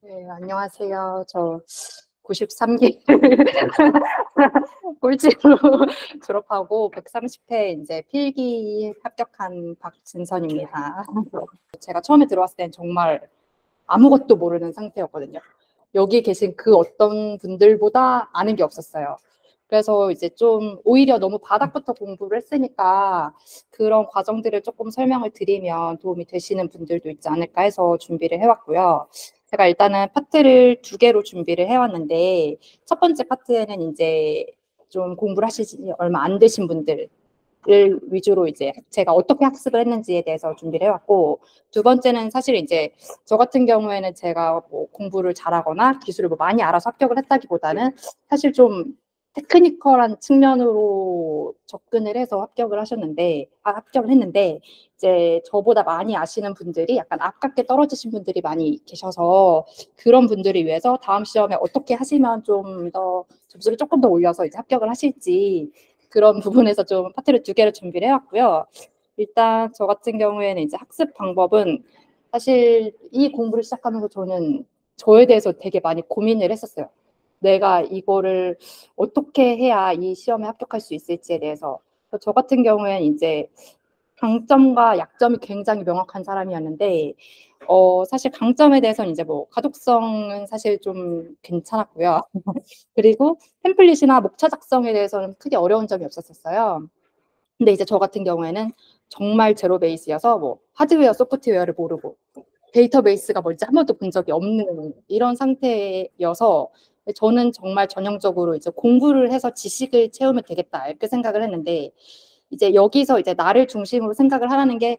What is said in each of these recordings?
네, 안녕하세요. 저 93기 꼴찌로 졸업하고 130회 이제 필기 합격한 박진선입니다. 제가 처음에 들어왔을 땐 정말 아무것도 모르는 상태였거든요. 여기 계신 그 어떤 분들보다 아는 게 없었어요. 그래서 이제 좀 오히려 너무 바닥부터 공부를 했으니까 그런 과정들을 조금 설명을 드리면 도움이 되시는 분들도 있지 않을까 해서 준비를 해왔고요. 제가 일단은 파트를 2개로 준비를 해왔는데 첫 번째 파트에는 이제 좀 공부를 하시지 얼마 안 되신 분들 을 위주로 이제 제가 어떻게 학습을 했는지에 대해서 준비를 해왔고, 두 번째는 사실 이제 저 같은 경우에는 제가 뭐 공부를 잘하거나 기술을 뭐 많이 알아서 합격을 했다기보다는 사실 좀 테크니컬한 측면으로 접근을 해서 합격을 했는데 이제 저보다 많이 아시는 분들이 약간 아깝게 떨어지신 분들이 많이 계셔서 그런 분들을 위해서 다음 시험에 어떻게 하시면 좀 더 점수를 조금 더 올려서 이제 합격을 하실지 그런 부분에서 좀 파트를 2개를 준비를 해왔고요. 일단 저 같은 경우에는 이제 학습 방법은 사실 이 공부를 시작하면서 저는 저에 대해서 되게 많이 고민을 했었어요. 내가 이거를 어떻게 해야 이 시험에 합격할 수 있을지에 대해서. 저 같은 경우에는 이제 강점과 약점이 굉장히 명확한 사람이었는데, 사실 강점에 대해서는 이제 뭐 가독성은 사실 좀 괜찮았고요. 그리고 템플릿이나 목차 작성에 대해서는 크게 어려운 점이 없었어요. 근데 이제 저 같은 경우에는 정말 제로 베이스여서 뭐 하드웨어, 소프트웨어를 모르고 데이터베이스가 뭔지 한 번도 본 적이 없는 이런 상태여서 저는 정말 전형적으로 이제 공부를 해서 지식을 채우면 되겠다 이렇게 생각을 했는데 이제 여기서 이제 나를 중심으로 생각을 하라는 게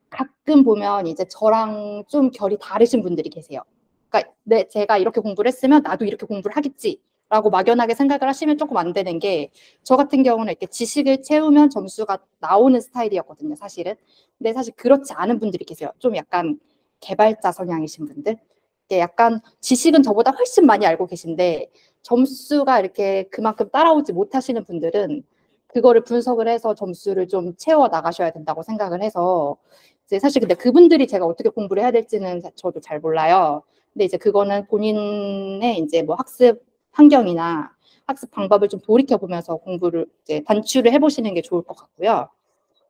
가끔 보면 이제 저랑 좀 결이 다르신 분들이 계세요. 그러니까 제가 이렇게 공부를 했으면 나도 이렇게 공부를 하겠지라고 막연하게 생각을 하시면 조금 안 되는 게 저 같은 경우는 이렇게 지식을 채우면 점수가 나오는 스타일이었거든요, 사실은. 근데 사실 그렇지 않은 분들이 계세요. 좀 약간 개발자 성향이신 분들. 약간 지식은 저보다 훨씬 많이 알고 계신데 점수가 이렇게 그만큼 따라오지 못하시는 분들은 그거를 분석을 해서 점수를 좀 채워 나가셔야 된다고 생각을 해서 이제 사실 근데 그분들이 제가 어떻게 공부를 해야 될지는 저도 잘 몰라요. 근데 이제 그거는 본인의 이제 뭐 학습 환경이나 학습 방법을 좀 돌이켜 보면서 공부를 이제 단추를 해보시는 게 좋을 것 같고요.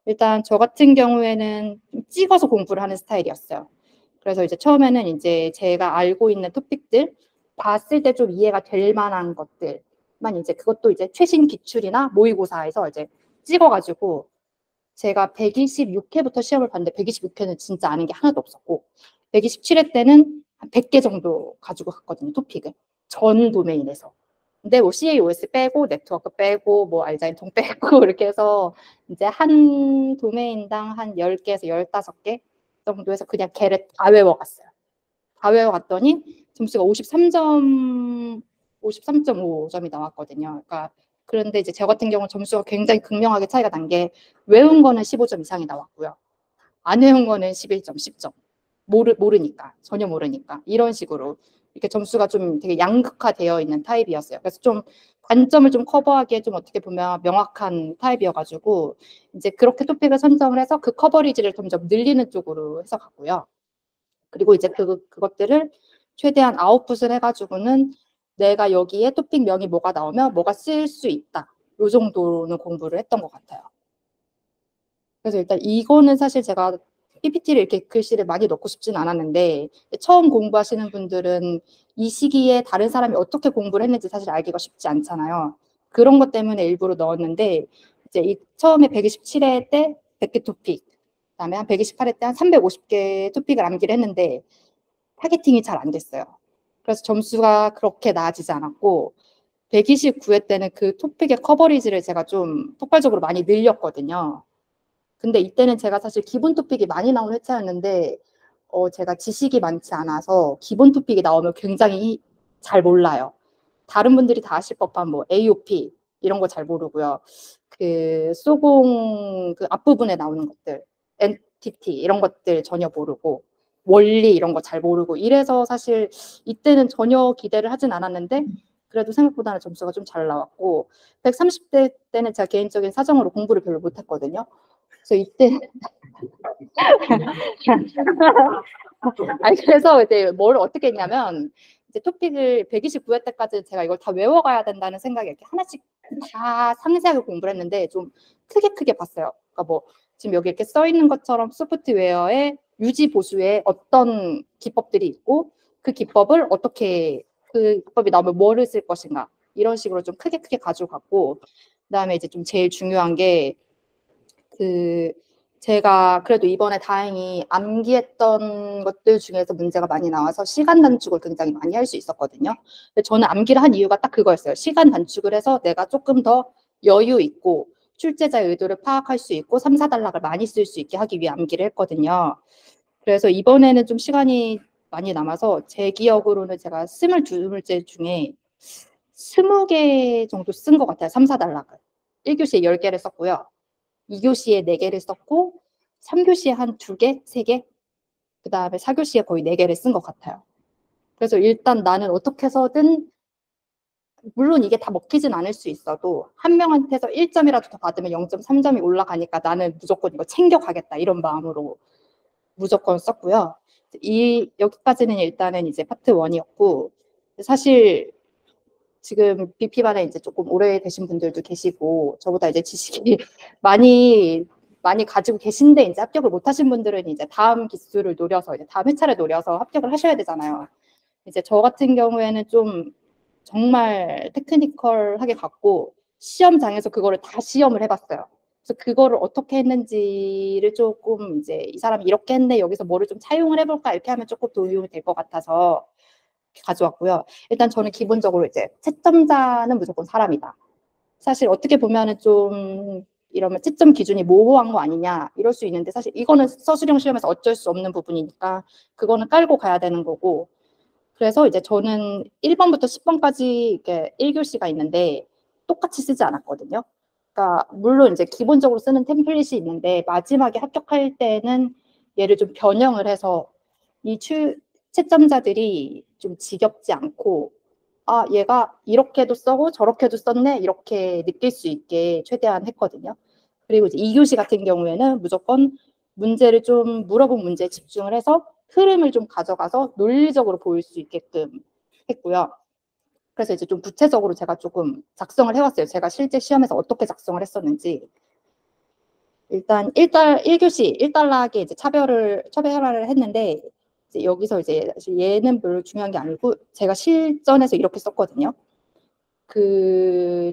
일단 저 같은 경우에는 좀 찍어서 공부를 하는 스타일이었어요. 그래서 이제 처음에는 이제 제가 알고 있는 토픽들 봤을 때 좀 이해가 될 만한 것들만 이제 그것도 이제 최신 기출이나 모의고사에서 이제 찍어가지고 제가 126회부터 시험을 봤는데 126회는 진짜 아는 게 하나도 없었고 127회 때는 한 100개 정도 가지고 갔거든요, 토픽을. 전 도메인에서. 근데 뭐 CAOS 빼고 네트워크 빼고 뭐 알자인통 빼고 이렇게 해서 이제 한 도메인당 한 10개에서 15개 정도 해서 그냥 걔를 다 외워갔어요. 다 외워갔더니 점수가 53.5점이 나왔거든요. 그러니까 그런데 이제 저 같은 경우는 점수가 굉장히 극명하게 차이가 난 게 외운 거는 15점 이상이 나왔고요. 안 외운 거는 11점, 10점. 모르니까, 전혀 모르니까. 이런 식으로 이렇게 점수가 좀 되게 양극화되어 있는 타입이었어요. 그래서 좀 단점을 좀 커버하기에 좀 어떻게 보면 명확한 타입이어가지고 이제 그렇게 토픽을 선정을 해서 그 커버리지를 점점 늘리는 쪽으로 해서 갔고요. 그리고 이제 그것들을 최대한 아웃풋을 해가지고는 내가 여기에 토픽명이 뭐가 나오면 뭐가 쓸 수 있다. 요 정도는 공부를 했던 것 같아요. 그래서 일단 이거는 사실 제가 PPT를 이렇게 글씨를 많이 넣고 싶진 않았는데 처음 공부하시는 분들은 이 시기에 다른 사람이 어떻게 공부를 했는지 사실 알기가 쉽지 않잖아요. 그런 것 때문에 일부러 넣었는데 이제 처음에 127회 때 100개 토픽, 그다음에 한 128회 때 한 350개 토픽을 암기를 했는데 타겟팅이 잘 안 됐어요. 그래서 점수가 그렇게 나아지지 않았고 129회 때는 그 토픽의 커버리지를 제가 좀 폭발적으로 많이 늘렸거든요. 근데 이때는 제가 사실 기본 토픽이 많이 나온 회차였는데 제가 지식이 많지 않아서 기본 토픽이 나오면 굉장히 잘 몰라요. 다른 분들이 다 아실 법한 뭐 AOP 이런 거 잘 모르고요. 그 소공 그 앞부분에 나오는 것들, 엔티티 이런 것들 전혀 모르고 원리 이런 거 잘 모르고 이래서 사실 이때는 전혀 기대를 하진 않았는데 그래도 생각보다는 점수가 좀 잘 나왔고 130대 때는 제가 개인적인 사정으로 공부를 별로 못했거든요. 그래서 이때 아니 그래서 이제 뭘 어떻게 했냐면 이제 토픽을 129회 때까지 제가 이걸 다 외워가야 된다는 생각에 이렇게 하나씩 다 상세하게 공부를 했는데 좀 크게 봤어요. 그러니까 뭐 지금 여기 이렇게 써 있는 것처럼 소프트웨어의 유지 보수에 어떤 기법들이 있고 그 기법을 어떻게 그 기법이 나오면 뭐를 쓸 것인가 이런 식으로 좀 크게 가지고 갔고 그다음에 이제 좀 제일 중요한 게 제가 그래도 이번에 다행히 암기했던 것들 중에서 문제가 많이 나와서 시간 단축을 굉장히 많이 할 수 있었거든요. 근데 저는 암기를 한 이유가 딱 그거였어요. 시간 단축을 해서 내가 조금 더 여유 있고 출제자의 의도를 파악할 수 있고 3, 4단락을 많이 쓸 수 있게 하기 위해 암기를 했거든요. 그래서 이번에는 좀 시간이 많이 남아서 제 기억으로는 제가 22문제 중에 20개 정도 쓴 것 같아요. 3, 4단락을. 1교시에 10개를 썼고요. 2교시에 4개를 썼고 3교시에 한 2개, 3개, 그 다음에 4교시에 거의 4개를 쓴 것 같아요. 그래서 일단 나는 어떻게 해서든 물론 이게 다 먹히진 않을 수 있어도 한 명한테서 1점이라도 더 받으면 0.3점이 올라가니까 나는 무조건 이거 챙겨가겠다 이런 마음으로 무조건 썼고요. 여기까지는 일단은 이제 파트 1이었고 사실 지금 BP반에 이제 조금 오래되신 분들도 계시고 저보다 이제 지식이 많이 가지고 계신데 이제 합격을 못 하신 분들은 이제 다음 기수를 노려서 이제 다음 회차를 노려서 합격을 하셔야 되잖아요. 이제 저 같은 경우에는 좀 정말 테크니컬하게 갔고 시험장에서 그거를 다 시험을 해봤어요. 그래서 그거를 어떻게 했는지를 조금 이제 이 사람이 이렇게 했네 여기서 뭐를 좀 차용을 해볼까 이렇게 하면 조금 도움이 될 것 같아서 가져왔고요. 일단 저는 기본적으로 이제 채점자는 무조건 사람이다. 사실 어떻게 보면은 좀 이러면 채점 기준이 모호한 거 아니냐 이럴 수 있는데 사실 이거는 서술형 시험에서 어쩔 수 없는 부분이니까 그거는 깔고 가야 되는 거고 그래서 이제 저는 1번부터 10번까지 이렇게 1교시가 있는데 똑같이 쓰지 않았거든요. 그러니까 물론 이제 기본적으로 쓰는 템플릿이 있는데 마지막에 합격할 때는 얘를 좀 변형을 해서 이 채점자들이 좀 지겹지 않고 아 얘가 이렇게도 써고 저렇게도 썼네 이렇게 느낄 수 있게 최대한 했거든요. 그리고 이제 2교시 같은 경우에는 무조건 문제를 좀 물어본 문제에 집중을 해서 흐름을 좀 가져가서 논리적으로 보일 수 있게끔 했고요. 그래서 이제 좀 구체적으로 제가 조금 작성을 해왔어요. 제가 실제 시험에서 어떻게 작성을 했었는지. 일단 1교시 1단락에 이제 차별화를 했는데 이제 여기서 이제 얘는 별로 중요한 게 아니고 제가 실전에서 이렇게 썼거든요.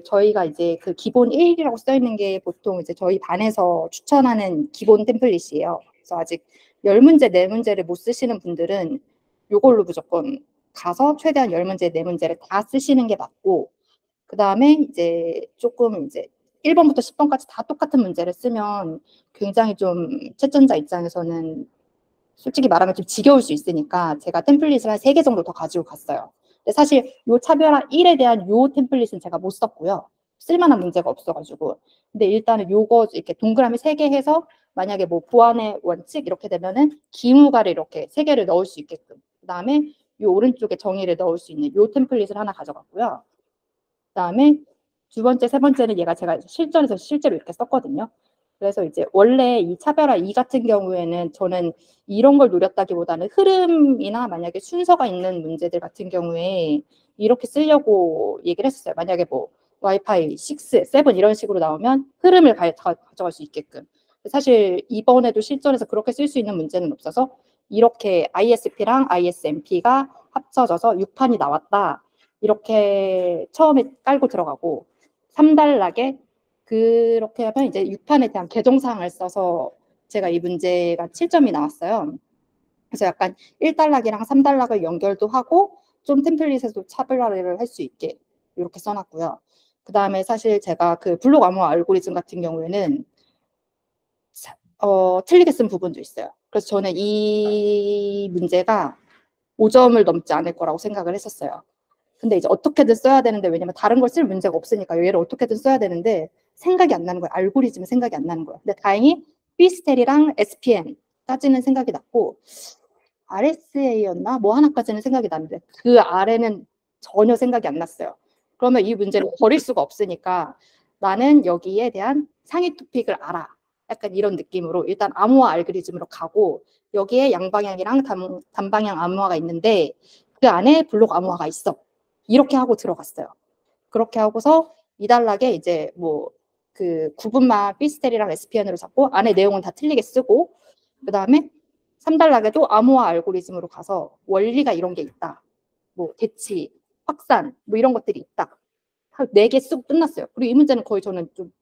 저희가 이제 그 기본 1이라고 써 있는 게 보통 이제 저희 반에서 추천하는 기본 템플릿이에요. 그래서 아직 10문제, 4문제를 못 쓰시는 분들은 이걸로 무조건 가서 최대한 10문제, 4문제를 다 쓰시는 게 맞고 그 다음에 이제 조금 이제 1번부터 10번까지 다 똑같은 문제를 쓰면 굉장히 좀 채점자 입장에서는 솔직히 말하면 좀 지겨울 수 있으니까 제가 템플릿을 한 3개 정도 더 가지고 갔어요. 근데 사실 요 차별화 1에 대한 요 템플릿은 제가 못 썼고요. 쓸만한 문제가 없어가지고. 근데 일단은 요거 이렇게 동그라미 3개 해서 만약에 뭐 보안의 원칙 이렇게 되면은 기무가를 이렇게 3개를 넣을 수 있게끔. 그 다음에 요 오른쪽에 정의를 넣을 수 있는 요 템플릿을 하나 가져갔고요. 그다음에 두 번째, 세 번째는 제가 실전에서 실제로 이렇게 썼거든요. 그래서 이제 원래 이 차별화 2 같은 경우에는 저는 이런 걸 노렸다기보다는 흐름이나 만약에 순서가 있는 문제들 같은 경우에 이렇게 쓰려고 얘기를 했었어요. 만약에 뭐 와이파이 6, 7 이런 식으로 나오면 흐름을 가져갈 수 있게끔. 사실 이번에도 실전에서 그렇게 쓸 수 있는 문제는 없어서 이렇게 ISP랑 ISMP가 합쳐져서 6판이 나왔다. 이렇게 처음에 깔고 들어가고 3단락에 그렇게 하면 이제 6판에 대한 개정사항을 써서 제가 이 문제가 7점이 나왔어요. 그래서 약간 1단락이랑 3단락을 연결도 하고 좀 템플릿에도 차별화를 할 수 있게 이렇게 써놨고요. 그 다음에 사실 제가 그 블록 암호 알고리즘 같은 경우에는 틀리게 쓴 부분도 있어요. 그래서 저는 이 문제가 5점을 넘지 않을 거라고 생각을 했었어요. 근데 이제 어떻게든 써야 되는데 왜냐면 다른 걸 쓸 문제가 없으니까 얘를 어떻게든 써야 되는데 생각이 안 나는 거예요. 알고리즘은 생각이 안 나는 거예요. 근데 다행히 B스텔이랑 SPN 까지는 생각이 났고 RSA였나? 뭐 하나까지는 생각이 났는데 그 아래는 전혀 생각이 안 났어요. 그러면 이 문제를 버릴 수가 없으니까 나는 여기에 대한 상위 토픽을 알아. 약간 이런 느낌으로 일단 암호화 알고리즘으로 가고 여기에 양방향이랑 단방향 암호화가 있는데 그 안에 블록 암호화가 있어. 이렇게 하고 들어갔어요. 그렇게 하고서 2단락에 이제 뭐 그 구분만 피스텔이랑 SPN으로 잡고 안에 내용은 다 틀리게 쓰고 그 다음에 3단락에도 암호화 알고리즘으로 가서 원리가 이런 게 있다. 뭐 대치, 확산 뭐 이런 것들이 있다. 한 4개 쓰고 끝났어요. 그리고 이 문제는 거의 저는 좀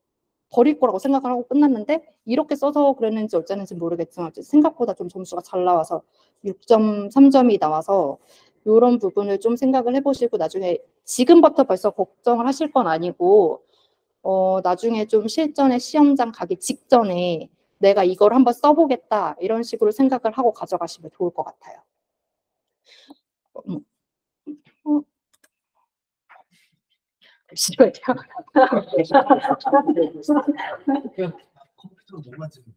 버릴 거라고 생각을 하고 끝났는데 이렇게 써서 그랬는지 어쩌는지 모르겠지만 생각보다 좀 점수가 잘 나와서 6.3점이 나와서 이런 부분을 좀 생각을 해보시고 나중에 지금부터 벌써 걱정을 하실 건 아니고 나중에 좀 실전에 시험장 가기 직전에 내가 이걸 한번 써보겠다 이런 식으로 생각을 하고 가져가시면 좋을 것 같아요. 잠시만요. 컴퓨터 못 만지는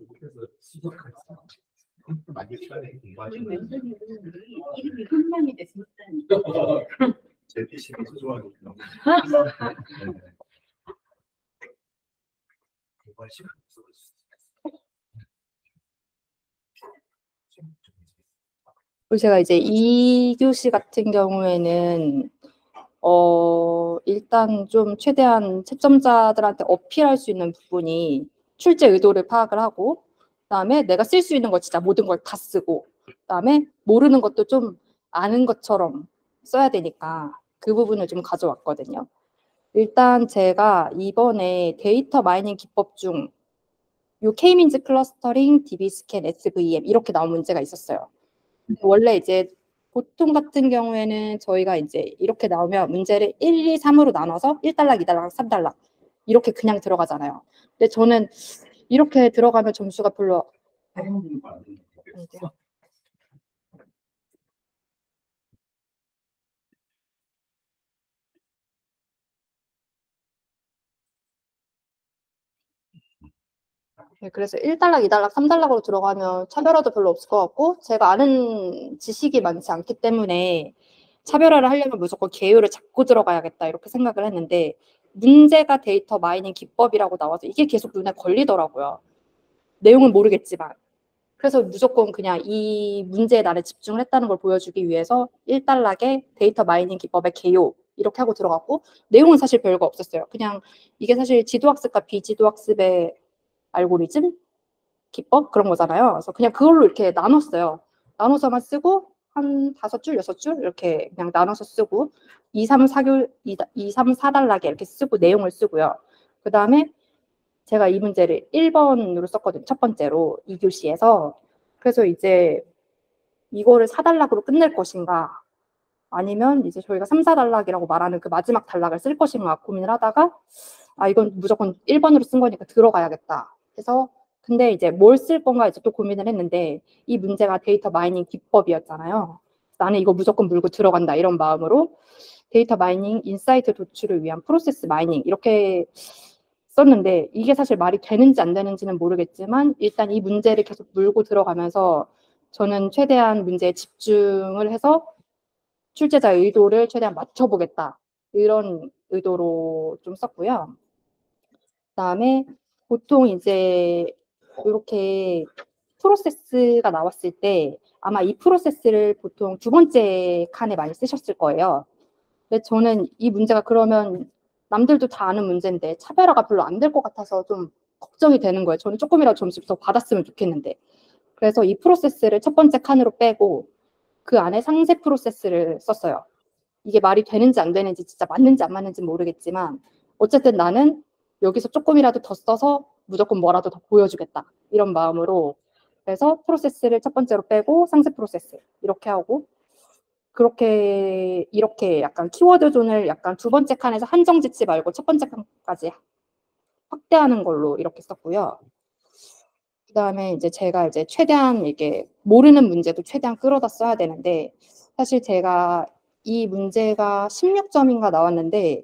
못해서 수석할 컴퓨터 만질 시간에 공부하시는 이름이 훈남이 됐습니다. 제 PC가 소중하니까 공부할 시간 없어서 그리고 제가 이제 2교시 같은 경우에는 일단 좀 최대한 채점자들한테 어필할 수 있는 부분이 출제 의도를 파악을 하고 그다음에 내가 쓸 수 있는 거 진짜 모든 걸 다 쓰고 그다음에 모르는 것도 좀 아는 것처럼 써야 되니까 그 부분을 좀 가져왔거든요. 일단 제가 이번에 데이터 마이닝 기법 중 요 K-민즈 클러스터링, DB 스캔, SVM 이렇게 나온 문제가 있었어요. 원래 이제 보통 같은 경우에는 저희가 이제 이렇게 나오면 문제를 1, 2, 3으로 나눠서 1단락, 2단락, 3단락 이렇게 그냥 들어가잖아요. 근데 저는 이렇게 들어가면 점수가 별로 네, 그래서 1단락, 2단락, 3단락으로 들어가면 차별화도 별로 없을 것 같고 제가 아는 지식이 많지 않기 때문에 차별화를 하려면 무조건 개요를 잡고 들어가야겠다 이렇게 생각을 했는데 문제가 데이터 마이닝 기법이라고 나와서 이게 계속 눈에 걸리더라고요. 내용은 모르겠지만. 그래서 무조건 그냥 이 문제에 나를 집중을 했다는 걸 보여주기 위해서 1단락에 데이터 마이닝 기법의 개요 이렇게 하고 들어갔고 내용은 사실 별거 없었어요. 그냥 이게 사실 지도학습과 비지도학습의 알고리즘? 기법? 그런 거잖아요. 그래서 그냥 그걸로 이렇게 나눴어요. 나눠서만 쓰고 한 5줄, 6줄 이렇게 그냥 나눠서 쓰고 2, 3, 4교, 2, 3, 4단락에 이렇게 쓰고 내용을 쓰고요. 그 다음에 제가 이 문제를 1번으로 썼거든요. 첫 번째로 2교시에서. 그래서 이제 이거를 4단락으로 끝낼 것인가 아니면 이제 저희가 3, 4단락이라고 말하는 그 마지막 단락을 쓸 것인가 고민을 하다가 이건 무조건 1번으로 쓴 거니까 들어가야겠다 해서 근데 이제 뭘 쓸 건가 이제 또 고민을 했는데 이 문제가 데이터 마이닝 기법이었잖아요. 나는 이거 무조건 물고 들어간다 이런 마음으로 데이터 마이닝 인사이트 도출을 위한 프로세스 마이닝 이렇게 썼는데 이게 사실 말이 되는지 안 되는지는 모르겠지만 일단 이 문제를 계속 물고 들어가면서 저는 최대한 문제에 집중을 해서 출제자 의도를 최대한 맞춰보겠다 이런 의도로 좀 썼고요. 그다음에 보통 이제 이렇게 프로세스가 나왔을 때 아마 이 프로세스를 보통 2번째 칸에 많이 쓰셨을 거예요. 근데 저는 이 문제가 그러면 남들도 다 아는 문제인데 차별화가 별로 안 될 것 같아서 좀 걱정이 되는 거예요. 저는 조금이라도 점수 더 받았으면 좋겠는데. 그래서 이 프로세스를 첫 번째 칸으로 빼고 그 안에 상세 프로세스를 썼어요. 이게 말이 되는지 안 되는지 진짜 맞는지 안 맞는지 모르겠지만 어쨌든 나는 여기서 조금이라도 더 써서 무조건 뭐라도 더 보여주겠다 이런 마음으로 그래서 프로세스를 첫 번째로 빼고 상세 프로세스 이렇게 하고 그렇게 이렇게 약간 키워드 존을 약간 2번째 칸에서 한정 짓지 말고 첫 번째 칸까지 확대하는 걸로 이렇게 썼고요. 그다음에 이제 제가 이제 최대한 이게 모르는 문제도 최대한 끌어다 써야 되는데 사실 제가 이 문제가 16점인가 나왔는데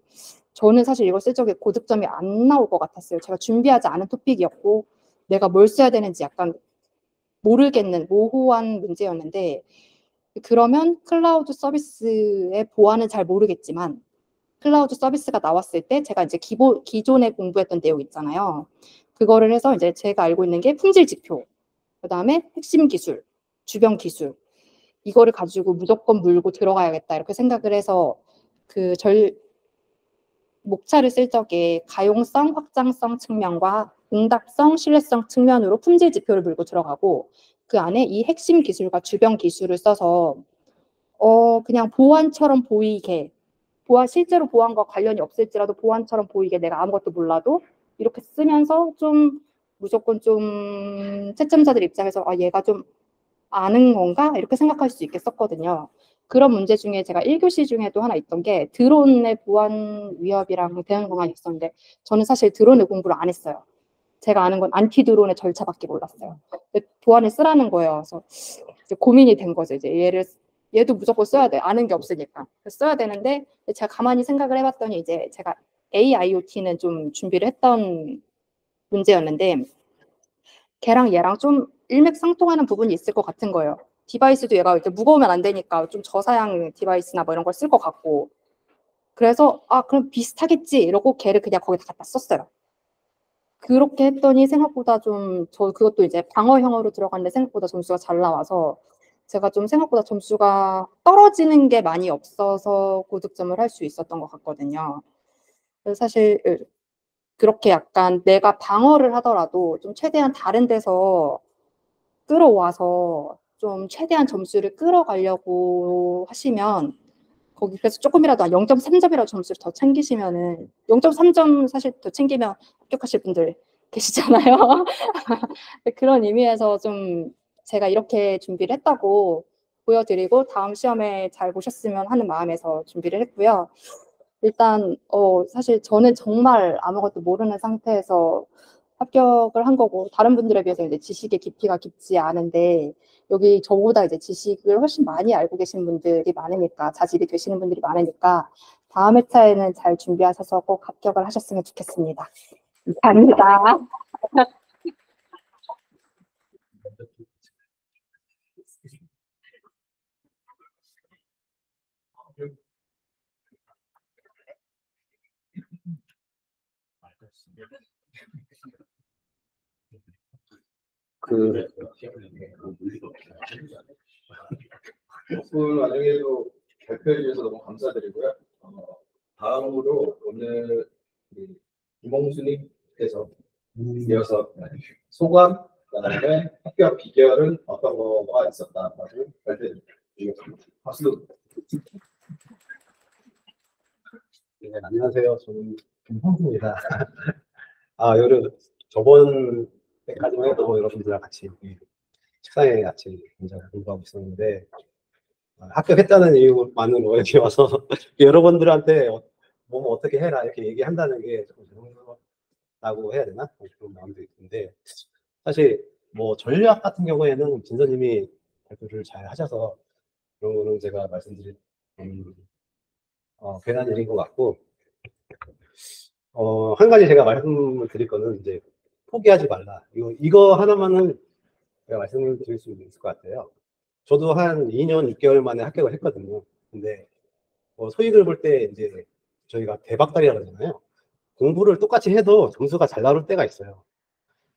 저는 사실 이걸 쓸 적에 고득점이 안 나올 것 같았어요. 제가 준비하지 않은 토픽이었고 내가 뭘 써야 되는지 약간 모르겠는 모호한 문제였는데 그러면 클라우드 서비스의 보안은 잘 모르겠지만 클라우드 서비스가 나왔을 때 제가 이제 기존에 공부했던 내용 있잖아요. 그거를 해서 이제 제가 알고 있는 게 품질 지표, 그다음에 핵심 기술, 주변 기술, 이거를 가지고 무조건 물고 들어가야겠다 이렇게 생각을 해서 그 목차를 쓸 적에 가용성, 확장성 측면과 응답성, 신뢰성 측면으로 품질 지표를 물고 들어가고 그 안에 이 핵심 기술과 주변 기술을 써서 그냥 보안처럼 보이게 실제로 보안과 관련이 없을지라도 보안처럼 보이게 내가 아무것도 몰라도 이렇게 쓰면서 좀 무조건 좀 채점자들 입장에서 얘가 좀 아는 건가? 이렇게 생각할 수 있게 썼거든요. 그런 문제 중에 제가 1교시 중에도 하나 있던 게 드론의 보안 위협이랑 대응 방안이 있었는데 저는 사실 드론의 공부를 안 했어요. 제가 아는 건 안티 드론의 절차밖에 몰랐어요. 보안을 쓰라는 거예요. 그래서 이제 고민이 된 거죠. 이제 얘도 무조건 써야 돼. 아는 게 없으니까. 써야 되는데 제가 가만히 생각을 해봤더니 이제 제가 AIoT는 좀 준비를 했던 문제였는데 걔랑 얘랑 좀 일맥상통하는 부분이 있을 것 같은 거예요. 디바이스도 얘가 이렇게 무거우면 안 되니까 좀 저사양 디바이스나 뭐 이런 걸 쓸 것 같고 그래서 그럼 비슷하겠지 이러고 걔를 그냥 거기다 갖다 썼어요. 그렇게 했더니 생각보다 저 그것도 이제 방어형으로 들어갔는데 생각보다 점수가 잘 나와서 제가 좀 생각보다 점수가 떨어지는 게 많이 없어서 고득점을 할 수 있었던 것 같거든요. 그래서 사실 그렇게 약간 내가 방어를 하더라도 좀 최대한 다른 데서 끌어와서 좀 최대한 점수를 끌어가려고 하시면 거기 그래서 조금이라도 0.3점이라도 점수를 더 챙기시면은 0.3점 사실 더 챙기면 합격하실 분들 계시잖아요. 그런 의미에서 좀 제가 이렇게 준비를 했다고 보여드리고 다음 시험에 잘 보셨으면 하는 마음에서 준비를 했고요. 일단 사실 저는 정말 아무것도 모르는 상태에서 합격을 한 거고 다른 분들에 비해서 이제 지식의 깊이가 깊지 않은데 여기 저보다 이제 지식을 훨씬 많이 알고 계신 분들이 많으니까 자질이 되시는 분들이 많으니까 다음 회차에는 잘 준비하셔서 꼭 합격을 하셨으면 좋겠습니다. 감사합니다. 오늘 와중에도 발표해 주셔서 너무 감사드리고요. 다음으로 오늘 이몽수님께서 이어서 소감, 그다음에 합격 비결은 어떤 거가 있었다라고 발표해 주시겠습니다. 박수. 네, 안녕하세요. 저는 김성수입니다. 저번 때까지만 해도 여러분들이랑 같이 책상에 같이 굉장히 공부하고 있었는데 합격했다는 이유만으로 여기 와서 여러분들한테 뭐 어떻게 해라 이렇게 얘기한다는 게 조금 죄송하다고 해야 되나? 그런 마음도 있는데 사실 뭐 전략 같은 경우에는 진서님이 발표를 잘 하셔서 그런 거는 제가 말씀드릴 괜한 일인 것 같고 한 가지 제가 말씀을 드릴 거는 이제 포기하지 말라. 이거 하나만은 제가 말씀을 드릴 수 있을 것 같아요. 저도 한 2년 6개월 만에 합격을 했거든요. 근데 소익을 볼 때 이제 저희가 대박달이라고 하잖아요. 공부를 똑같이 해도 점수가 잘 나올 때가 있어요.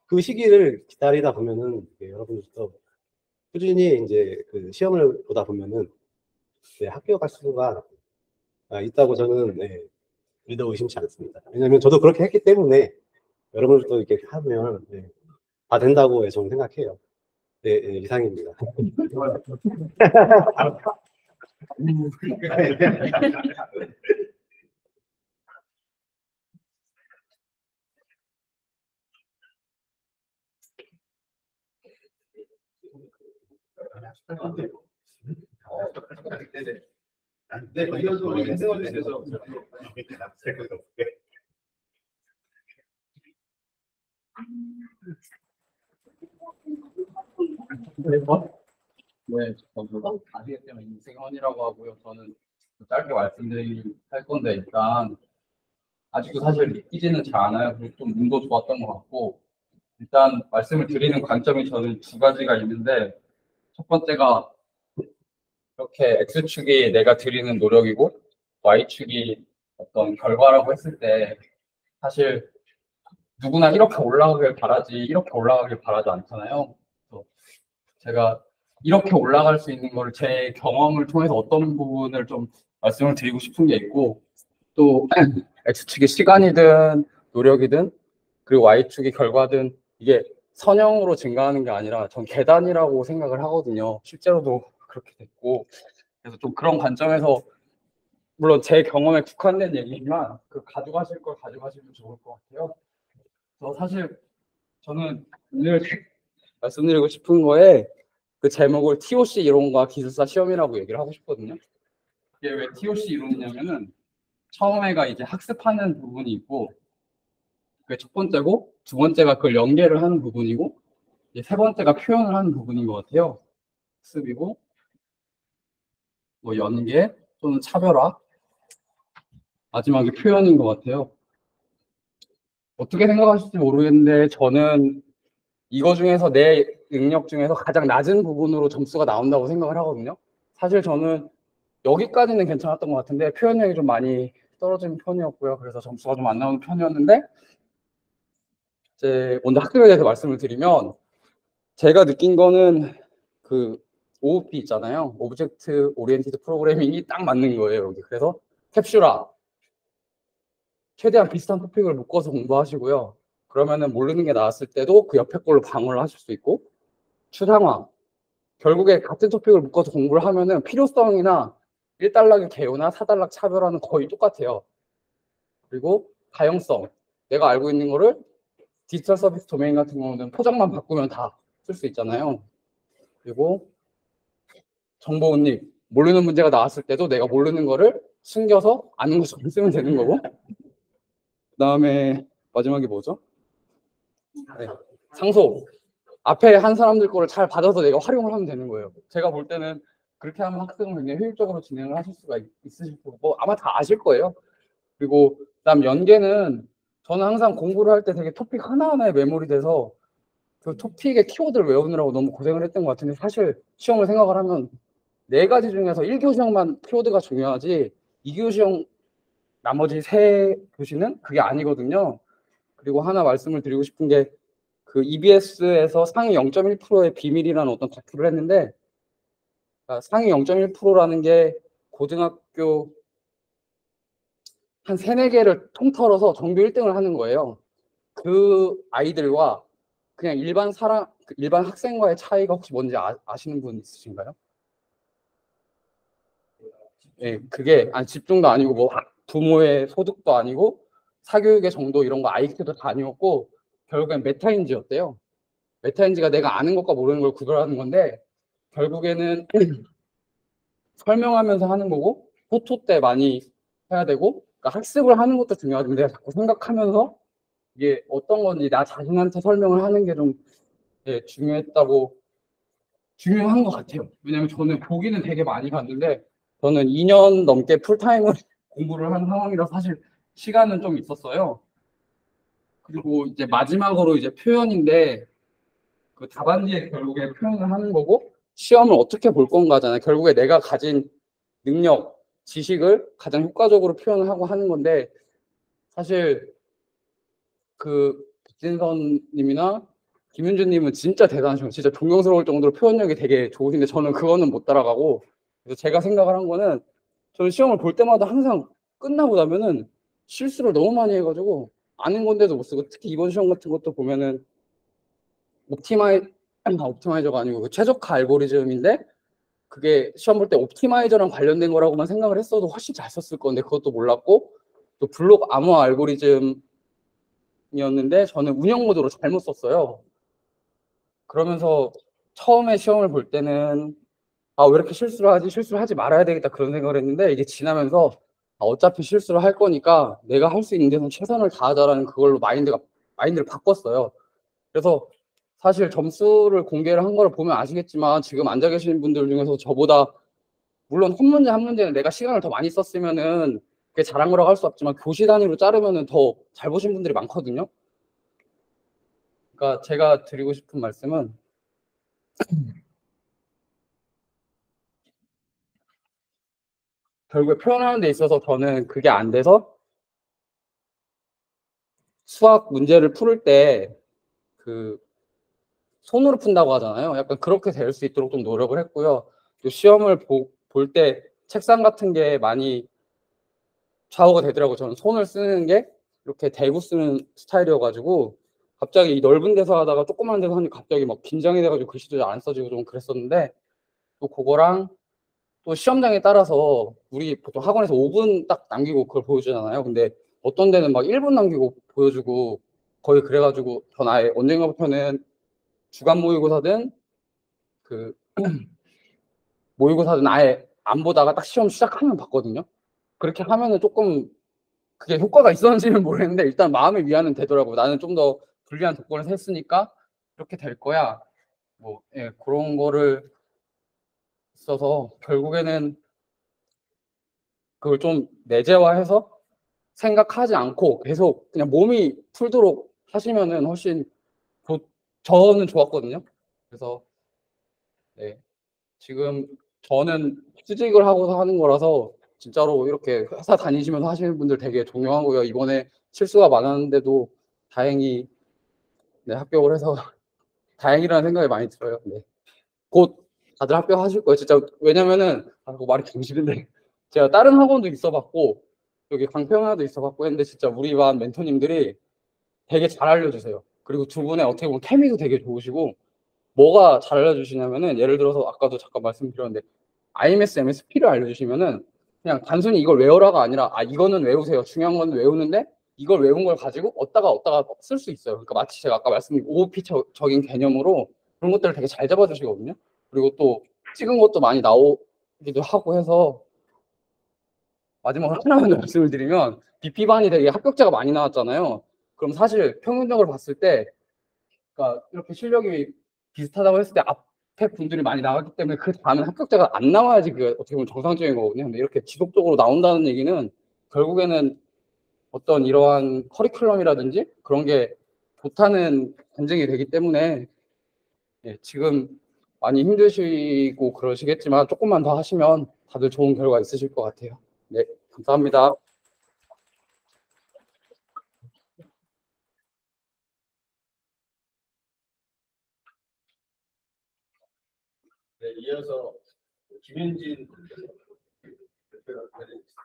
그 시기를 기다리다 보면은 여러분들도 꾸준히 이제 그 시험을 보다 보면은 합격할 수가 있다고 저는 믿어 의심치 않습니다. 왜냐면 저도 그렇게 했기 때문에 여러분들도 이렇게 하면 다 된다고 저는 생각해요. 네, 이상입니다. 네, 이어서 우리 인생을 주셔서 네, 저도 아시겠지만 이승원이라고 하고요. 저는 짧게 할 건데 일단 아직도 사실 믿기지는 잘 않아요. 그리고 좀 운도 좋았던 것 같고 일단 말씀을 드리는 관점이 저는 두 가지가 있는데 첫 번째가 이렇게 X축이 내가 드리는 노력이고 Y축이 어떤 결과라고 했을 때 사실 누구나 이렇게 올라가길 바라지 이렇게 올라가길 바라지 않잖아요. 그래서 제가 이렇게 올라갈 수 있는 거를 제 경험을 통해서 어떤 부분을 좀 말씀을 드리고 싶은 게 있고 또 X축이 시간이든 노력이든 그리고 Y축이 결과든 이게 선형으로 증가하는 게 아니라 전 계단이라고 생각을 하거든요. 실제로도 그렇게 됐고 그래서 좀 그런 관점에서 물론 제 경험에 국한된 얘기지만 그 가져가실 걸 가져가시면 좋을 것 같아요. 그래서 사실 저는 오늘 말씀드리고 싶은 거에 그 제목을 TOC 이론과 기술사 시험이라고 얘기를 하고 싶거든요. 이게 왜 TOC 이론이냐면은 처음에가 이제 학습하는 부분이 있고 그게 첫 번째고 두 번째가 그걸 연계를 하는 부분이고 이제 세 번째가 표현을 하는 부분인 것 같아요. 학습이고 뭐 연계 또는 차별화 마지막에 표현인 것 같아요. 어떻게 생각하실지 모르겠는데 저는 이거 중에서 내 능력 중에서 가장 낮은 부분으로 점수가 나온다고 생각을 하거든요. 사실 저는 여기까지는 괜찮았던 것 같은데 표현력이 좀 많이 떨어진 편이었고요. 그래서 점수가 좀 안 나오는 편이었는데 이제 먼저 학교에 대해서 말씀을 드리면 제가 느낀 거는 그 OOP 있잖아요. 오브젝트 오리엔티드 프로그래밍이 딱 맞는 거예요. 여기. 그래서 캡슐화 최대한 비슷한 토픽을 묶어서 공부하시고요. 그러면은 모르는 게 나왔을 때도 그 옆에 걸로 방어를 하실 수 있고 추상화 결국에 같은 토픽을 묶어서 공부를 하면은 필요성이나 1단락의 개요나 4단락 차별화는 거의 똑같아요. 그리고 가용성 내가 알고 있는 거를 디지털 서비스 도메인 같은 경우는 포장만 바꾸면 다 쓸 수 있잖아요. 그리고 정보 운입 모르는 문제가 나왔을 때도 내가 모르는 거를 숨겨서 아는 것처럼 쓰면 되는 거고 그다음에 마지막이 뭐죠? 네. 상소 앞에 한 사람들 거를 잘 받아서 내가 활용을 하면 되는 거예요. 제가 볼 때는 그렇게 하면 학생을 굉장히 효율적으로 진행을 하실 수가 있으실 거고 아마 다 아실 거예요. 그리고 그다음 연계는 저는 항상 공부를 할 때 되게 토픽 하나하나에 메모리 돼서 그 토픽의 키워드를 외우느라고 너무 고생을 했던 것 같은데 사실 시험을 생각을 하면 4가지 중에서 1교시형만 키워드가 중요하지 2교시형 나머지 3교시는 그게 아니거든요. 그리고 하나 말씀을 드리고 싶은 게 그 EBS에서 상위 0.1%의 비밀이라는 어떤 다큐를 했는데 상위 0.1%라는 게 고등학교 한 3, 4개를 통틀어서 전교 1등을 하는 거예요. 그 아이들과 그냥 일반 학생과의 차이가 혹시 뭔지 아시는 분 있으신가요? 예, 그게 집중도 아니고 뭐 부모의 소득도 아니고 사교육의 정도 이런 거 IQ도 다 아니었고 결국엔 메타인지였대요. 메타인지가 내가 아는 것과 모르는 걸 구별하는 건데 결국에는 설명하면서 하는 거고 포토 때 많이 해야 되고 그러니까 학습을 하는 것도 중요한데 자꾸 생각하면서 이게 어떤 건지 나 자신한테 설명을 하는 게 좀 중요한 것 같아요. 왜냐면 저는 보기는 되게 많이 봤는데 저는 2년 넘게 풀타임을 공부를 한 상황이라 사실 시간은 좀 있었어요. 그리고 이제 마지막으로 이제 표현인데 그 답안지에 결국에 표현을 하는 거고 시험을 어떻게 볼 건가잖아요. 결국에 내가 가진 능력, 지식을 가장 효과적으로 표현을 하고 하는 건데 사실 그 박진선님이나 김윤주님은 진짜 대단하시고 진짜 존경스러울 정도로 표현력이 되게 좋으신데 저는 그거는 못 따라가고 그래서 제가 생각을 한 거는 저는 시험을 볼 때마다 항상 끝나고 나면은 실수를 너무 많이 해가지고 아는 건데도 못 쓰고 특히 이번 시험 같은 것도 보면은 옵티마이저가 아니고 그 최적화 알고리즘인데 그게 시험 볼 때 옵티마이저랑 관련된 거라고만 생각을 했어도 훨씬 잘 썼을 건데 그것도 몰랐고 또 블록 암호화 알고리즘이었는데 저는 운영 모드로 잘못 썼어요. 그러면서 처음에 시험을 볼 때는 왜 이렇게 실수를 하지? 실수를 하지 말아야 되겠다 그런 생각을 했는데 이게 지나면서 어차피 실수를 할 거니까 내가 할 수 있는 데는 최선을 다하자라는 그걸로 마인드를 바꿨어요. 그래서 사실 점수를 공개를 한 거를 보면 아시겠지만 지금 앉아 계시는 분들 중에서 저보다 물론 한 문제 한 문제는 내가 시간을 더 많이 썼으면은 그게 잘한 거라고 할 수 없지만 교시 단위로 자르면은 더 잘 보신 분들이 많거든요. 그러니까 제가 드리고 싶은 말씀은 결국에 표현하는 데 있어서 저는 그게 안 돼서 수학 문제를 풀 때 그 손으로 푼다고 하잖아요. 약간 그렇게 될 수 있도록 좀 노력을 했고요. 또 시험을 볼 때 책상 같은 게 많이 좌우가 되더라고요. 저는 손을 쓰는 게 이렇게 대고 쓰는 스타일이어가지고 갑자기 이 넓은 데서 하다가 조그만 데서 하니까 갑자기 막 긴장이 돼가지고 글씨도 잘 안 써지고 좀 그랬었는데 또 그거랑 또 시험장에 따라서 우리 보통 학원에서 5분 딱 남기고 그걸 보여주잖아요. 근데 어떤 데는 막 1분 남기고 보여주고 거의 그래가지고 전 아예 언젠가부터는 주간 모의고사든 그 모의고사든 아예 안 보다가 딱 시험 시작하면 봤거든요. 그렇게 하면은 조금 그게 효과가 있었는지는 모르겠는데 일단 마음의 위안은 되더라고요. 나는 좀 더 불리한 조건에서 했으니까 이렇게 될 거야. 뭐 예, 그런 거를 있어서 결국에는 그걸 좀 내재화해서 생각하지 않고 계속 그냥 몸이 풀도록 하시면은 훨씬 저는 좋았거든요. 그래서 네, 지금 저는 취직을 하고서 하는 거라서 진짜로 이렇게 회사 다니시면서 하시는 분들 되게 존경하고요. 이번에 실수가 많았는데도 다행히 네, 합격을 해서 다행이라는 생각이 많이 들어요. 네. 곧 다들 합격하실 거예요. 진짜 왜냐면은 뭐 말이 길시는데 제가 다른 학원도 있어봤고 여기 강평야도 있어봤고 했는데 진짜 우리 반 멘토님들이 되게 잘 알려주세요. 그리고 두 분의 어떻게 보면 케미도 되게 좋으시고 뭐가 잘 알려주시냐면은 예를 들어서 아까도 잠깐 말씀드렸는데 IMS, MSP를 알려주시면은 그냥 단순히 이걸 외워라가 아니라 아 이거는 외우세요. 중요한 건 외우는데 이걸 외운 걸 가지고 어디다가 쓸 수 있어요. 그러니까 마치 제가 아까 말씀드린 OOP적인 개념으로 그런 것들을 되게 잘 잡아주시거든요. 그리고 또 찍은 것도 많이 나오기도 하고 해서 마지막으로 하나만 더 말씀을 드리면 BP반이 되게 합격자가 많이 나왔잖아요. 그럼 사실 평균적으로 봤을 때 그러니까 이렇게 실력이 비슷하다고 했을 때 앞에 분들이 많이 나왔기 때문에 그 다음에 합격자가 안 나와야지 그게 어떻게 보면 정상적인 거거든요. 근데 이렇게 지속적으로 나온다는 얘기는 결국에는 어떤 이러한 커리큘럼이라든지 그런 게 좋다는 검증이 되기 때문에 예, 지금 많이 힘드시고 그러시겠지만 조금만 더 하시면 다들 좋은 결과 있으실 것 같아요. 네, 감사합니다. 네, 이어서 김현진 대표가 드리겠습니다.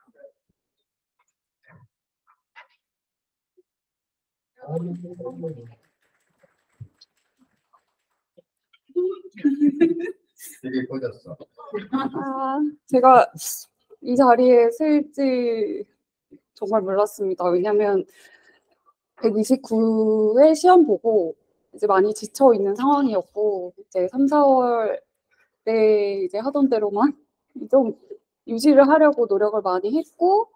되게 커졌어. 제가 이 자리에 쓸지 정말 몰랐습니다. 왜냐면 129회 시험 보고 이제 많이 지쳐 있는 상황이었고 이제 3, 4월에 이제 하던 대로만 좀 유지를 하려고 노력을 많이 했고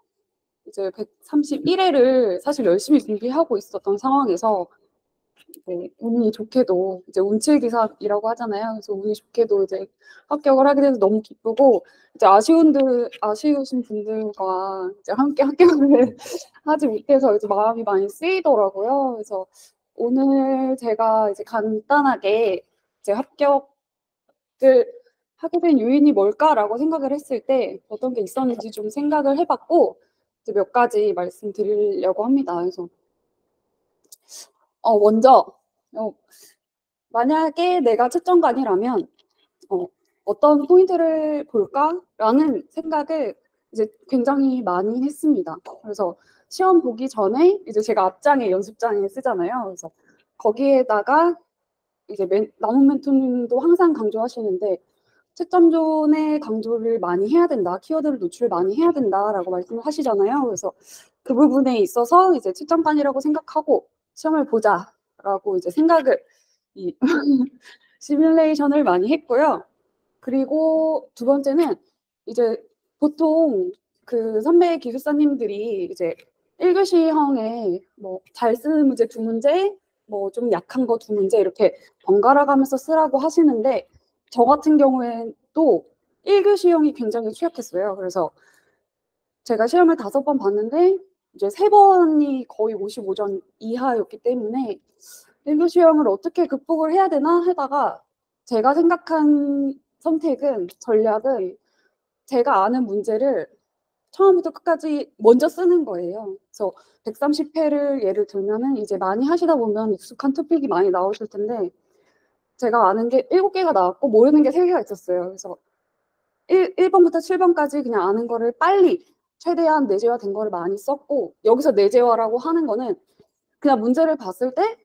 이제 131회를 사실 열심히 준비하고 있었던 상황에서 네, 운이 좋게도 이제 운칠기사이라고 하잖아요. 그래서 운이 좋게도 이제 합격을 하게 돼서 너무 기쁘고 이제 아쉬우신 분들과 이제 함께 합격을 하지 못해서 이제 마음이 많이 쓰이더라고요. 그래서 오늘 제가 이제 간단하게 이제 합격을 하게 된 요인이 뭘까라고 생각을 했을 때 어떤 게 있었는지 좀 생각을 해봤고 이제 몇 가지 말씀드리려고 합니다. 그래서 먼저 만약에 내가 채점관이라면 어떤 포인트를 볼까라는 생각을 이제 굉장히 많이 했습니다. 그래서 시험 보기 전에 이제 제가 앞장에 연습장에 쓰잖아요. 그래서 거기에다가 이제 남은 멘토님도 항상 강조하시는데 채점존에 강조를 많이 해야 된다. 키워드를 노출 많이 해야 된다라고 말씀을 하시잖아요. 그래서 그 부분에 있어서 이제 채점관이라고 생각하고 시험을 보자라고 이제 생각을 시뮬레이션을 많이 했고요. 그리고 두 번째는 이제 보통 그 선배 기술사님들이 이제 1교시형에 뭐 잘 쓰는 문제 2문제, 뭐 좀 약한 거 2문제 이렇게 번갈아 가면서 쓰라고 하시는데 저 같은 경우에는 또 1교시형이 굉장히 취약했어요. 그래서 제가 시험을 5번 봤는데 이제 3번이 거의 55점 이하였기 때문에 1교시형을 어떻게 극복을 해야 되나 하다가 제가 생각한 전략은 제가 아는 문제를 처음부터 끝까지 먼저 쓰는 거예요. 그래서 130회를 예를 들면은 이제 많이 하시다 보면 익숙한 토픽이 많이 나오실 텐데 제가 아는 게 7개가 나왔고 모르는 게 3개가 있었어요. 그래서 1번부터 7번까지 그냥 아는 거를 빨리 최대한 내재화된 거를 많이 썼고 여기서 내재화라고 하는 거는 그냥 문제를 봤을 때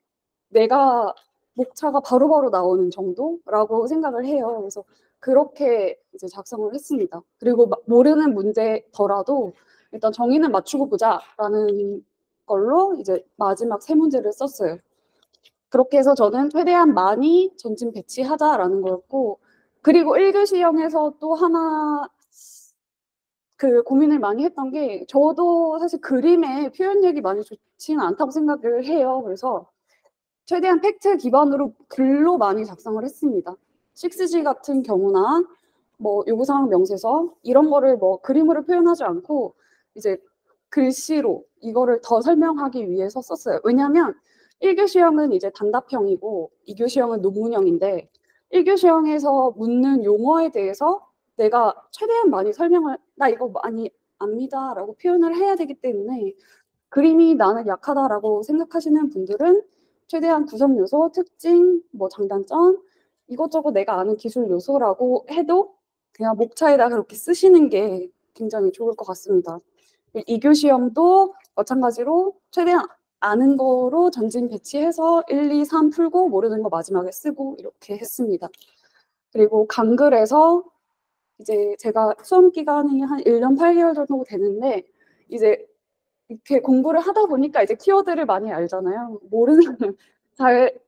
내가 목차가 바로바로 나오는 정도라고 생각을 해요. 그래서 그렇게 이제 작성을 했습니다. 그리고 모르는 문제더라도 일단 정의는 맞추고 보자라는 걸로 이제 마지막 3문제를 썼어요. 그렇게 해서 저는 최대한 많이 전진 배치하자라는 거였고 그리고 1교시형에서 또 하나 그 고민을 많이 했던 게 저도 사실 그림의 표현력이 많이 좋지는 않다고 생각을 해요. 그래서 최대한 팩트 기반으로 글로 많이 작성을 했습니다. 6G 같은 경우나 뭐 요구사항 명세서 이런 거를 뭐 그림으로 표현하지 않고 이제 글씨로 이거를 더 설명하기 위해서 썼어요. 왜냐하면 1교시형은 이제 단답형이고 2교시형은 논문형인데 1교시형에서 묻는 용어에 대해서 내가 최대한 많이 설명을 나 이거 많이 압니다 라고 표현을 해야 되기 때문에 그림이 나는 약하다라고 생각하시는 분들은 최대한 구성 요소, 특징, 뭐 장단점 이것저것 내가 아는 기술 요소라고 해도 그냥 목차에다 그렇게 쓰시는 게 굉장히 좋을 것 같습니다. 2교시형도 마찬가지로 최대한 아는 거로 전진 배치해서 1, 2, 3 풀고 모르는 거 마지막에 쓰고 이렇게 했습니다. 그리고 강글에서 이제 제가 수험 기간이 한 1년 8개월 정도 되는데 이제 이렇게 공부를 하다 보니까 이제 키워드를 많이 알잖아요. 모르는 잘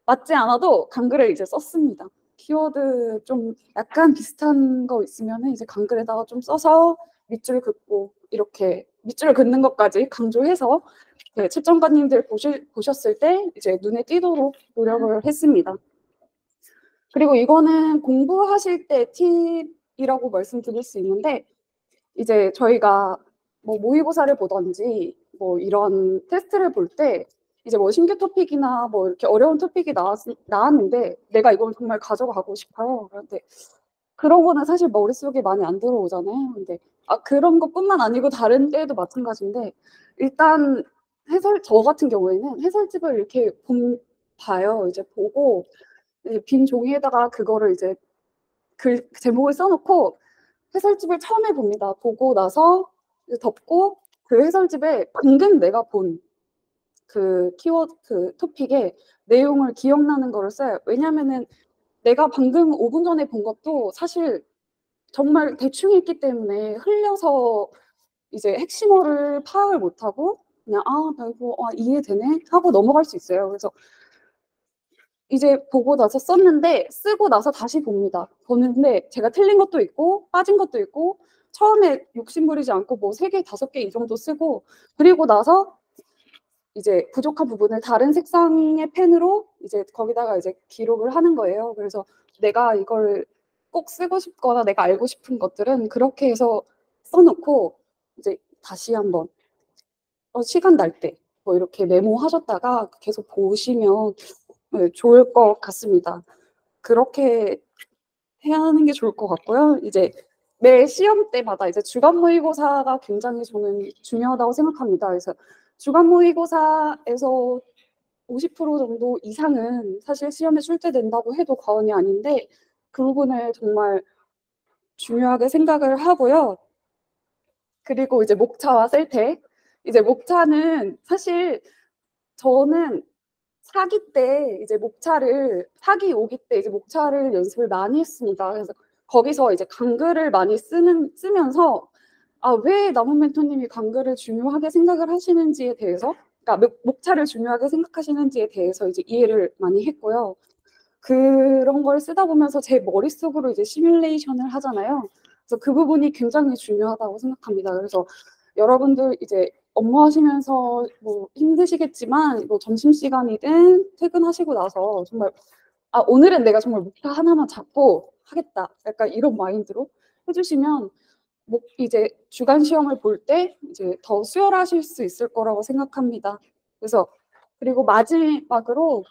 맞지 않아도 강글을 이제 썼습니다. 키워드 좀 약간 비슷한 거 있으면 이제 강글에다가 좀 써서 밑줄 긋고 이렇게 밑줄 긋는 것까지 강조해서 네, 채점관님들 보셨을 때 이제 눈에 띄도록 노력을 했습니다. 그리고 이거는 공부하실 때 팁이라고 말씀드릴 수 있는데 이제 저희가 뭐 모의고사를 보던지 뭐 이런 테스트를 볼 때 이제 뭐 신규 토픽이나 뭐 이렇게 어려운 토픽이 나왔는데 내가 이걸 정말 가져가고 싶어요. 그런데 그런 거는 사실 머릿속에 많이 안 들어오잖아요. 근데 그런 것뿐만 아니고 다른 때도 마찬가지인데 일단 저 같은 경우에는 해설집을 이렇게 봐요. 이제 보고 이제 빈 종이에다가 그거를 이제 글 제목을 써놓고 해설집을 처음에 봅니다. 보고 나서 덮고 그 해설집에 방금 내가 본 그 키워드 그 토픽의 내용을 기억나는 거를 써요. 왜냐면은 내가 방금 5분 전에 본 것도 사실 정말 대충 읽기 때문에 흘려서 이제 핵심어를 파악을 못하고 그냥 나 이거 이해되네 하고 넘어갈 수 있어요. 그래서 이제 보고 나서 썼는데 쓰고 나서 다시 봅니다. 보는데 제가 틀린 것도 있고 빠진 것도 있고 처음에 욕심 부리지 않고 뭐 3개, 5개 이 정도 쓰고 그리고 나서 이제 부족한 부분을 다른 색상의 펜으로 이제 거기다가 이제 기록을 하는 거예요. 그래서 내가 이걸 꼭 쓰고 싶거나 내가 알고 싶은 것들은 그렇게 해서 써놓고 이제 다시 한번 시간 날 때 뭐 이렇게 메모하셨다가 계속 보시면 좋을 것 같습니다. 그렇게 해야 하는 게 좋을 것 같고요. 이제 매 시험 때마다 이제 주간 모의고사가 굉장히 저는 중요하다고 생각합니다. 그래서 주간 모의고사에서 50% 정도 이상은 사실 시험에 출제된다고 해도 과언이 아닌데 그 부분을 정말 중요하게 생각을 하고요. 그리고 이제 목차와 셀텍. 이제 목차는 사실 저는 사기 때 이제 사기 오기 때 이제 목차를 연습을 많이 했습니다. 그래서 거기서 이제 강글을 많이 쓰면서 왜 남은 멘토님이 강글을 중요하게 생각을 하시는지에 대해서 그러니까 목차를 중요하게 생각하시는지에 대해서 이제 이해를 많이 했고요. 그런 걸 쓰다 보면서 제 머릿속으로 이제 시뮬레이션을 하잖아요. 그래서 그 부분이 굉장히 중요하다고 생각합니다. 그래서 여러분들 이제 업무하시면서 뭐 힘드시겠지만 뭐 점심시간이든 퇴근하시고 나서 정말 오늘은 내가 정말 목표 하나만 잡고 하겠다. 약간 이런 마인드로 해주시면 이제 주간 시험을 볼 때 이제 더 수월하실 수 있을 거라고 생각합니다. 그래서 그리고 마지막으로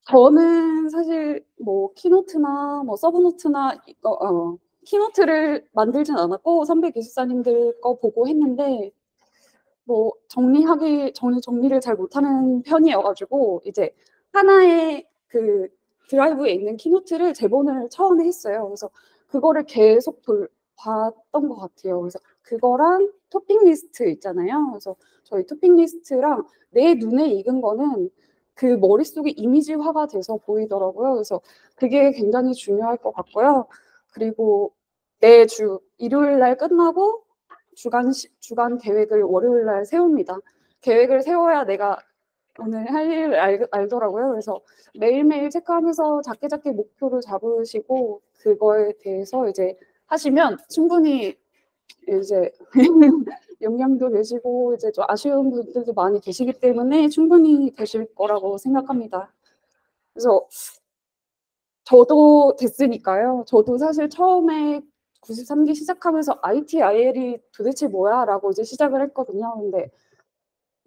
저는 사실 뭐 키노트나 뭐 서브노트나 키노트를 만들진 않았고 선배 기숙사님들 거 보고 했는데 뭐 정리를 잘 못하는 편이어가지고 이제 하나의 그 드라이브에 있는 키노트를 재본을 처음에 했어요. 그래서 그거를 계속 봤던 것 같아요. 그래서 그거랑 토픽 리스트 있잖아요. 그래서 저희 토픽 리스트랑 내 눈에 익은 거는 그 머릿속에 이미지화가 돼서 보이더라고요. 그래서 그게 굉장히 중요할 것 같고요. 그리고 매주 일요일 날 끝나고 주간 계획을 월요일 날 세웁니다. 계획을 세워야 내가 오늘 할 일을 알더라고요. 그래서 매일매일 체크하면서 작게 목표를 잡으시고 그거에 대해서 이제 하시면 충분히 이제 영향도 되시고 이제 좀 아쉬운 분들도 많이 계시기 때문에 충분히 되실 거라고 생각합니다. 그래서 저도 됐으니까요. 저도 사실 처음에 93기 시작하면서 ITIL이 도대체 뭐야? 라고 이제 시작을 했거든요. 근데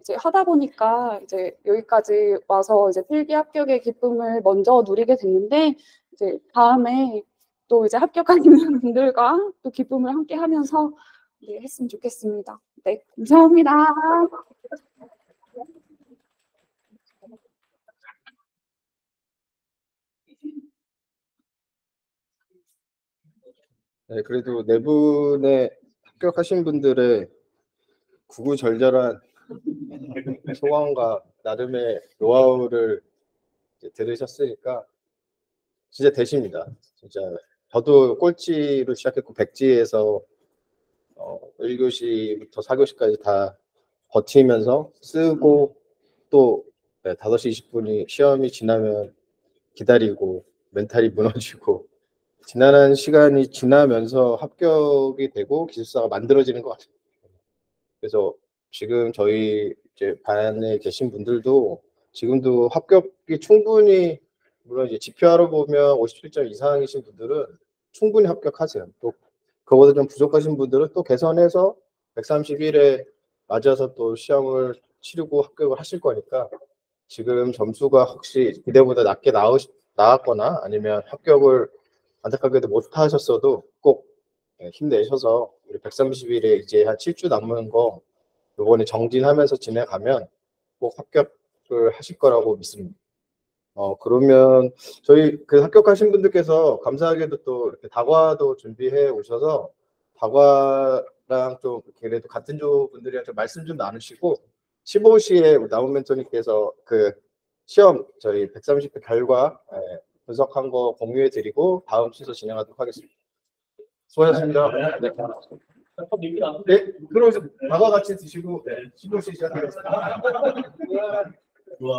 이제 하다 보니까 이제 여기까지 와서 이제 필기 합격의 기쁨을 먼저 누리게 됐는데 이제 다음에 또 이제 합격하는 분들과 또 기쁨을 함께 하면서 네, 했으면 좋겠습니다. 네, 감사합니다. 네, 그래도 네 분의 합격하신 분들의 구구절절한 소감과 나름의 노하우를 이제 들으셨으니까 진짜 되십니다. 진짜 저도 꼴찌로 시작했고 백지에서 1교시부터 4교시까지 다 버티면서 쓰고 또 5시 20분이 시험이 지나면 기다리고 멘탈이 무너지고 지난한 시간이 지나면서 합격이 되고 기숙사가 만들어지는 것 같아요. 그래서 지금 저희 이제 반에 계신 분들도 지금도 합격이 충분히 물론 이제 지표하러 보면 57점 이상이신 분들은 충분히 합격하세요. 또 그거보다 좀 부족하신 분들은 또 개선해서 131에 맞아서 또 시험을 치르고 합격을 하실 거니까 지금 점수가 혹시 기대보다 낮게 나왔거나 아니면 합격을 안타깝게도 못 하셨어도 꼭 힘내셔서 우리 131에 이제 한 7주 남은 거 이번에 정진하면서 진행하면 꼭 합격을 하실 거라고 믿습니다. 그러면 저희 그 합격하신 분들께서 감사하게도 또 이렇게 다과도 준비해 오셔서 다과랑 좀 그래도 같은 조 분들이랑 좀 말씀 좀 나누시고 15시에 나온 멘토님께서 그 시험 저희 130회 결과 분석한 거 공유해 드리고 다음 순서 진행하도록 하겠습니다. 수고하셨습니다. 네. 네, 그러면서 다과 같이 드시고 15시 시작하겠습니다. 좋아.